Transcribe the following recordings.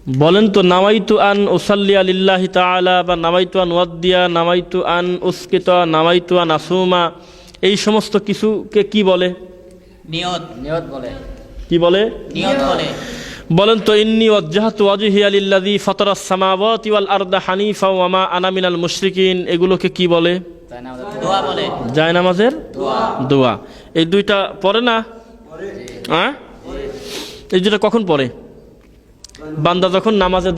বলেন তো, নামাইতু আন উসাল্লিয়া লিল্লাহি তাআলা বা নামাইতু আন ওয়াদ্দিয়া, নামাইতু আন উসকিতা, নামাইতু আন আসুমা, এই সমস্ত কিছুকে কি বলে? নিয়ত। নিয়ত বলে। কি বলে? নিয়ত বলে। বলেন তো, ইন্নী ওয়াজ্জাহতু ওয়াজহিয়া লিল্লাযী ফাতারাস সামাওয়াতি ওয়াল আরদা হানিফা ওয়া মা আনা মিনাল মুশরিকিন, এগুলোকে কি বলে? দোয়া বলে। জায়নামাজের দোয়া। এই দুইটা পড়ে না? হ্যাঁ, এই দুইটা কখন পড়ে? বান্দা যখন নামাজে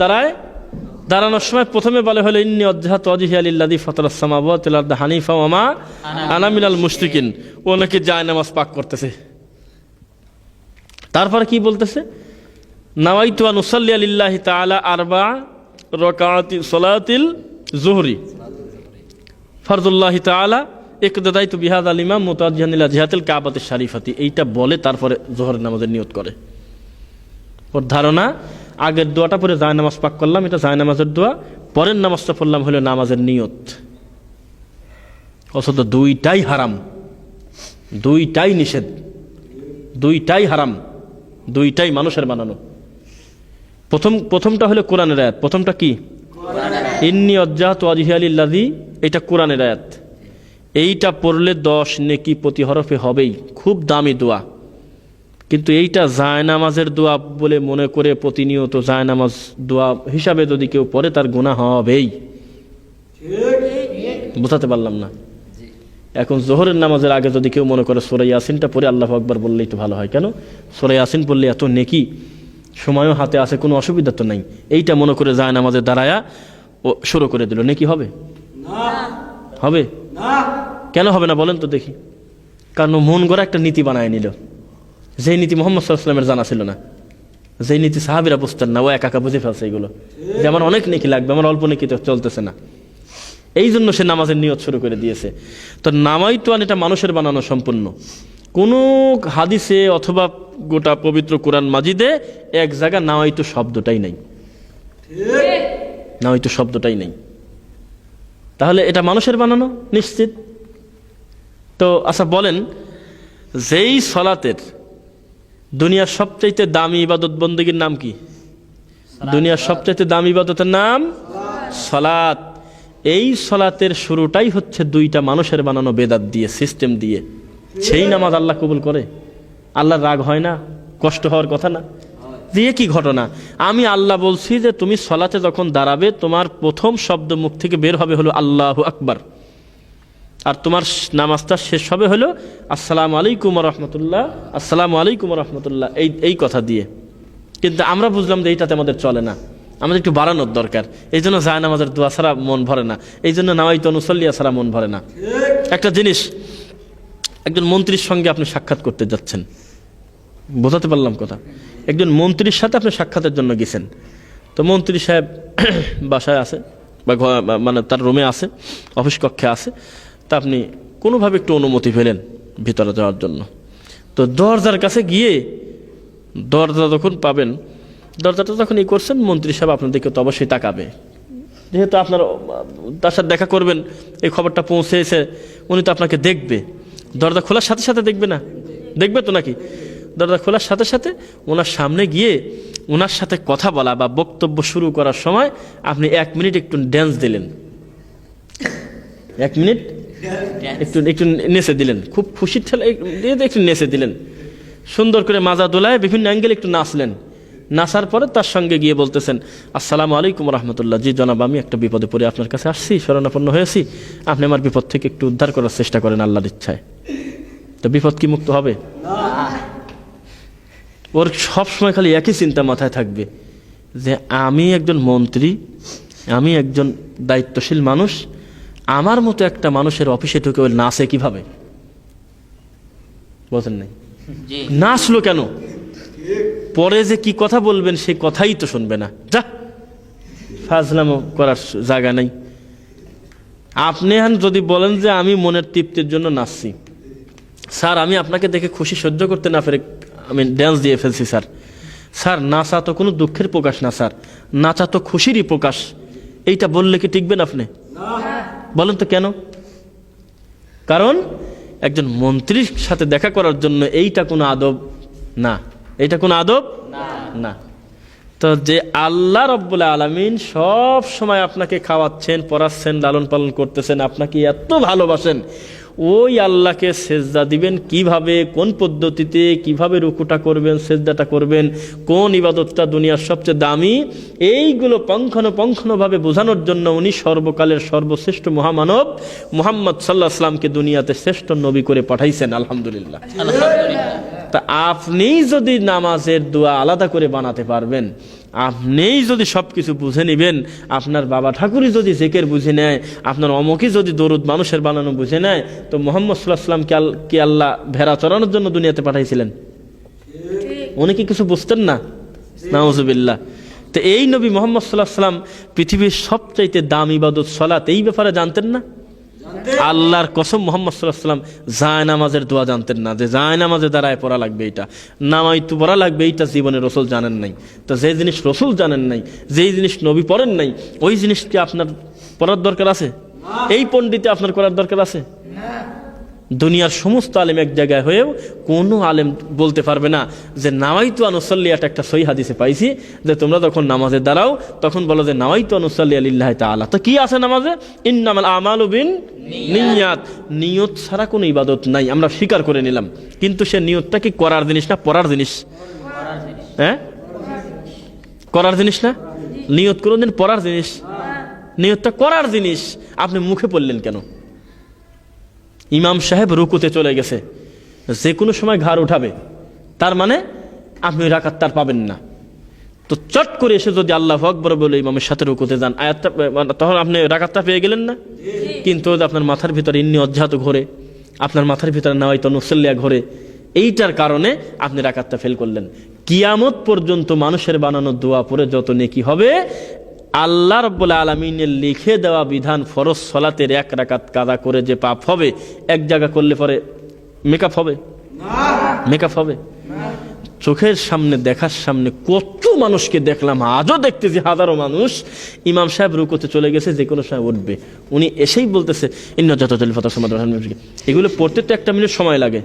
দাঁড়ানোর সময় প্রথমে বলে হলো ইন্নী ওয়াজ্জাহতু ওয়াজহিয়া লিল্লাযী ফাতারাস সামাওয়াতি ওয়াল আরদা হানিফা ওয়া মা আনা মিনাল মুশরিকিন। ও নাকি জায়নামাজ পাক করতেছে। তারপরে কি বলতেছে? নাওয়াইতু আন উসাল্লিয়া লিল্লাহি তাআলা আরবা রাকাতি সালাতিল যুহরি ফরজুল্লাহি তাআলা ইকতাদাইতু বিহাযাল ইমাম মুতাওয়াজ্জিহান ইলা জিহাতিল কাবাতিশ শরীফাতি। এইটা বলে তারপরে যোহরের নামাজের নিয়ত করে। ওর ধারণা, আগের দোয়াটা পরে জায়নামাজ পাক করলাম, এটা জায়নামাজের দোয়া, পরের নামাজটা পড়লাম হলো নামাজের নিয়ত। অথচ দুইটাই হারাম, দুইটাই নিষেধ, দুইটাই হারাম, দুইটাই মানুষের বানানো। প্রথমটা হলো কোরআনের আয়াত। প্রথমটা কি? ইন্নী ওয়াজ্জাহতু ওয়াজহিয়া লিল্লাযী, এটা কোরআনের আয়াত। এইটা পড়লে 10 নেকি প্রতি হরফে হবেই, খুব দামি দোয়া। কিন্তু এইটা জায়নামাজের দোয়া বলে মনে করে প্রতিনিয়ত জায়নামাজ দোয়া হিসাবে যদি কেউ পড়ে, তার গুনাহ হবেই। বোঝাতে পারলাম না? এখন জোহরের নামাজের আগে যদি কেউ মনে করে সূরা ইয়াসিনটা পড়ে আল্লাহু আকবার বললেই তো ভালো হয়। কেন? সূরা ইয়াসিন পড়লে এত নেকি, সময়ও হাতে আছে, কোনো অসুবিধা তো নাই। এইটা মনে করে জায়নামাজে দাঁড়ায়া ও শুরু করে দিল, নেকি হবে? হবে না। কেন হবে না বলেন তো দেখি? কারণ মন গড়া একটা নীতি বানায় নিল, যেই নীতি মুহাম্মদ সাল্লাল্লাহু আলাইহি ওয়াসাল্লামের জানা ছিল না, যেই নীতি সাহাবীরা বুঝতেন না। ও একা একা বুঝে ফেলছে এগুলো, যে আমার অনেক নেকি লাগবে, আমার অল্প নেকিতে চলতেছে না। এই জন্য সে নামাজের নিয়ত শুরু করে দিয়েছে। তো নামাইতু আন, এটা মানুষের বানানো সম্পূর্ণ। কোনো হাদিসে অথবা গোটা পবিত্র কোরআন মাজিদে এক জায়গা নামাইতু শব্দটাই নাই, নামাইতু শব্দটাই নাই। তাহলে এটা মানুষের বানানো নিশ্চিত। তো আচ্ছা বলেন, যেই সলাতের দুনিয়ার সবচাইতে দামি ইবাদত বন্দেগীর নাম কি? দুনিয়ার সবচাইতে দামি ইবাদতের নাম সলাত। এই সলাতের শুরুটাই হচ্ছে দুইটা মানুষের বানানো বেদাত দিয়ে, সিস্টেম দিয়ে। সেই নামাজ আল্লাহ কবুল করে? আল্লাহর রাগ হয় না? কষ্ট হওয়ার কথা না? দিয়ে কি ঘটনা? আমি আল্লাহ বলছি যে তুমি সলাতে যখন দাঁড়াবে, তোমার প্রথম শব্দ মুখ থেকে বের হবে হলো আল্লাহু আকবার, আর তোমার নামাজটা শেষ হবে হলো আসসালামু আলাইকুম ওয়া রাহমাতুল্লাহ, আসসালামু আলাইকুম ওয়া রাহমাতুল্লাহ, এই কথা দিয়ে। কিন্তু আমরা বুঝলাম যে এইটাতে আমাদের চলে না, আমাদের একটু বাড়ানোর দরকার। এই জন্য জায়নামাজের দোয়া ছাড়া মন ভরে না, এই জন্য নাওয়াইতু আন উসাল্লিয়া ছাড়া মন ভরে না। একটা জিনিস, একজন মন্ত্রীর সঙ্গে আপনি সাক্ষাৎ করতে যাচ্ছেন, বোঝাতে পারলাম কথা? একজন মন্ত্রীর সাথে আপনি সাক্ষাতের জন্য গেছেন। তো মন্ত্রী সাহেব বাসায় আছে বা মানে তার রুমে আছে, অফিস কক্ষে আছে। তা আপনি কোনোভাবে একটু অনুমতি পেলেন ভিতরে যাওয়ার জন্য। তো দরজার কাছে গিয়ে দরজা যখন পাবেন, দরজাটা যখন করছেন, মন্ত্রী সাহেব আপনার দিকে তো অবশ্যই তাকাবে, যেহেতু আপনার তার সাথে দেখা করবেন, এই খবরটা পৌঁছেছে, উনি তো আপনাকে দেখবে। দরজা খোলার সাথে সাথে দেখবে না? দেখবে তো নাকি? দরজা খোলার সাথে সাথে ওনার সামনে গিয়ে ওনার সাথে কথা বলা বা বক্তব্য শুরু করার সময় আপনি 1 মিনিট একটু ড্যান্স দিলেন, 1 মিনিট একটু নেচে দিলেন, খুব খুশির ঠেলা একটু নেচে দিলেন, সুন্দর করে মাজা দোলায় বিভিন্ন অ্যাঙ্গেলে একটু নাচলেন। নাচার পরে তার সঙ্গে গিয়ে বলতেছেন আসসালামু আলাইকুম ওয়া রাহমাতুল্লাহ, জি জনাব, আমি একটা বিপদে পড়ে আপনার কাছে আসছি, শরণাপন্ন হয়েছি, আপনি আমার বিপদ থেকে একটু উদ্ধার করার চেষ্টা করেন আল্লাহর ইচ্ছায়। তো বিপদ কি মুক্ত হবে? ওর সবসময় খালি একই চিন্তা মাথায় থাকবে যে আমি একজন মন্ত্রী, আমি একজন দায়িত্বশীল মানুষ, আমার মতো একটা মানুষের অফিসে ঢুকে ওই নাচে কিভাবে? বোঝেন নাই? নাচলো কেন? পরে যে কি কথা বলবেন সেই কথাই তো শুনবে না। যা, ফাজলামো করার জায়গা নেই। আপনি যদি বলেন যে আমি মনের তৃপ্তির জন্য নাচছি, স্যার আমি আপনাকে দেখে খুশি সহ্য করতে না পেরে আমি ড্যান্স দিয়ে ফেলছি স্যার। স্যার নাচা তো কোনো দুঃখের প্রকাশ না স্যার, নাচা তো খুশিরই প্রকাশ। এইটা বললে কি টিকবেন আপনি? বলেন তো কেন? কারণ একজন মন্ত্রীর সাথে দেখা করার জন্য এইটা কোনো আদব না, এইটা কোনো আদব না। তো যে আল্লাহ রব্বুল আলামিন সব সময় আপনাকে খাওয়াচ্ছেন, পড়াচ্ছেন, লালন পালন করতেছেন, আপনাকে এত ভালোবাসেন, ওই আল্লাহকে সেজদা দিবেন কিভাবে, কোন পদ্ধতিতে, কিভাবে রুকুটা করবেন, সেজদাটা করবেন, কোন ইবাদতটা দুনিয়ার সবচেয়ে দামি, এইগুলো পঙ্খানুপুঙ্খভাবে বোঝানোর জন্য উনি সর্বকালের সর্বশ্রেষ্ঠ মহামানব মুহাম্মদ সাল্লাল্লাহু আলাইহি ওয়াসাল্লামকে দুনিয়াতে শ্রেষ্ঠ নবী করে পাঠাইছেন। আলহামদুলিল্লাহ। আলহামদুলিল্লাহ। তা আপনিই যদি নামাজের দোয়া আলাদা করে বানাতে পারবেন, আপনিই যদি সব কিছু বুঝে নেবেন, আপনার বাবা ঠাকুরই যদি জিকির বুঝে নেয়, আপনার অমুকই যদি দরুদ মানুষের বানানো বুঝে নেয়, তো মুহাম্মদ সাল্লাল্লাহু আলাইহি ওয়াসাল্লামকে কি আল্লাহ ভেড়া চড়ানোর জন্য দুনিয়াতে পাঠাইছিলেন? উনি কি কিছু বুঝতেন না? নাউজুবিল্লাহ। তো এই নবী মুহাম্মদ সাল্লাল্লাহু আলাইহি ওয়াসাল্লাম পৃথিবীর সবচাইতে দামি ইবাদত সালাত, এই ব্যাপারে জানতেন না? আল্লাহর কসম, মুহাম্মদ সাল্লাল্লাহু আলাইহি ওয়াসাল্লাম জায়নামাজের দোয়া জানতেন না, যে জায়নামাজে দাঁড়ায় পড়া লাগবে, এটা নামাইতু পড়া লাগবে, এইটা জীবনে রসুল জানেন নাই। তো যে জিনিস রসুল জানেন নাই, যেই জিনিস নবী পড়েন নাই, ওই জিনিস কি আপনার পড়ার দরকার আছে? এই পণ্ডিতে আপনার করার দরকার আছে? দুনিয়ার সমস্ত আলেম এক জায়গায় হয়েও কোনো আলেম বলতে পারবে না যে নাওয়াইতু আনুসাল্লি, একটা সহিহ হাদিসে পাইছি যে তোমরা যখন নামাজে দাঁড়াও তখন বলো যে নাওয়াইতু আনুসাল্লি লিল্লাহি তাআলা। তো কি আছে নামাজে? ইন্নামাল আমালু বিন্নিয়াত। নিয়ত ছাড়া কোনো ইবাদত নাই, আমরা স্বীকার করে নিলাম, কিন্তু সে নিয়তটা কি করার জিনিস না পড়ার জিনিস? হ্যাঁ, করার জিনিস না? নিয়ত কোনোদিন পড়ার জিনিস? নিয়তটা করার জিনিস। আপনি মুখে পড়লেন কেন? ইমাম সাহেব রুকুতে চলে গেছে, যে কোনো সময় ঘাড় উঠাবে, তার মানে আপনি রাকাত তার পাবেন না। তো চট করে এসে যদি আল্লাহু আকবার বলে ইমামের সাথে রুকুতে যান, আয়াতটা তখন আপনি রাকাতটা পেয়ে গেলেন না। কিন্তু আপনার মাথার ভিতরে ইন্নী অজ্জাত ঘোরে, আপনার মাথার ভিতরে নাওয়াইতু নুসাল্লিয়া ঘোরে, এইটার কারণে আপনি রাকাতটা ফেল করলেন। কিয়ামত পর্যন্ত মানুষের বানানো দোয়া পড়ে যত নেকি হবে, আল্লাহ রাব্বুল আলামিনের লিখে দেওয়া বিধান ফরজ সালাতের এক রাকাত কাজা করে যে পাপ হবে, এক জায়গা করলে পরে মেকআপ হবে? মেকআপ হবে? চোখের সামনে, দেখার সামনে কত মানুষকে দেখলাম, আজও দেখতেছি হাজারো মানুষ, ইমাম সাহেব রুকুতে চলে গেছে, যে কোনো সময় উঠবে, উনি এসেই বলতেছে এগুলো পড়তে তো 1 মিনিট সময় লাগে,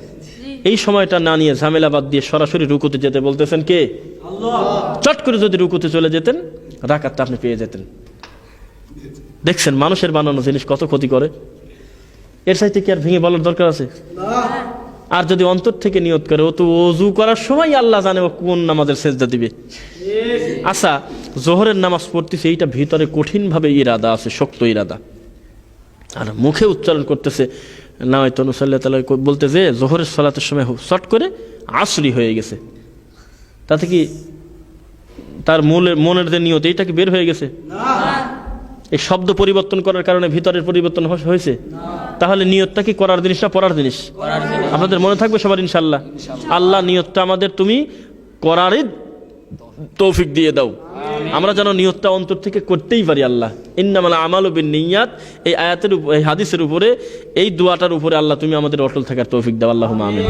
এই সময়টা না নিয়ে ঝামেলা বাদ দিয়ে সরাসরি রুকুতে যেতে বলতেছেন কে? আল্লাহ। চট করে যদি রুকুতে চলে যেতেন, রাকাতটা আপনি পেয়ে যেতেন। দেখছেন মানুষের বানানো জিনিস কত ক্ষতি করে, এর চাইতে কি আর ভেঙে বলার দরকার আছে? আর যদি অন্তর থেকে নিয়ত করে, ও তো ওযু করার সময় আল্লাহ জানে ও কোন নামাজের সেজদা দিবে। আচ্ছা, জোহরের নামাজ পড়তেছে, এইটা ভিতরে কঠিনভাবে ইরাদা আছে, শক্ত ইরাদা, আর মুখে উচ্চারণ করতেছে নাওয়াইতু নুসাল্লি তাআলা বলতে, যে জোহরের সালাতের সময় শর্ট করে আসরি হয়ে গেছে, তাতে কি তার মনের যে নিয়ত, এইটা কি বের হয়ে গেছে? এই শব্দ পরিবর্তন করার কারণে ভিতরের পরিবর্তন হয়েছে? তাহলে নিয়তটা কি করার জিনিস না পড়ার জিনিস? আপনাদের মনে থাকবে সবার ইনশাআল্লাহ। আল্লাহ নিয়তটা আমাদের তুমি করারই তৌফিক দিয়ে দাও, আমরা যেন নিয়তটা অন্তর থেকে করতেই পারি। আল্লাহ ইন্নামাল আমালু বিন্নিয়াত, এই আয়াতের, এই হাদিসের উপরে, এই দোয়াটার উপরে আল্লাহ তুমি আমাদের অটল থাকার তৌফিক দাও। আল্লাহুম্মা আমিন।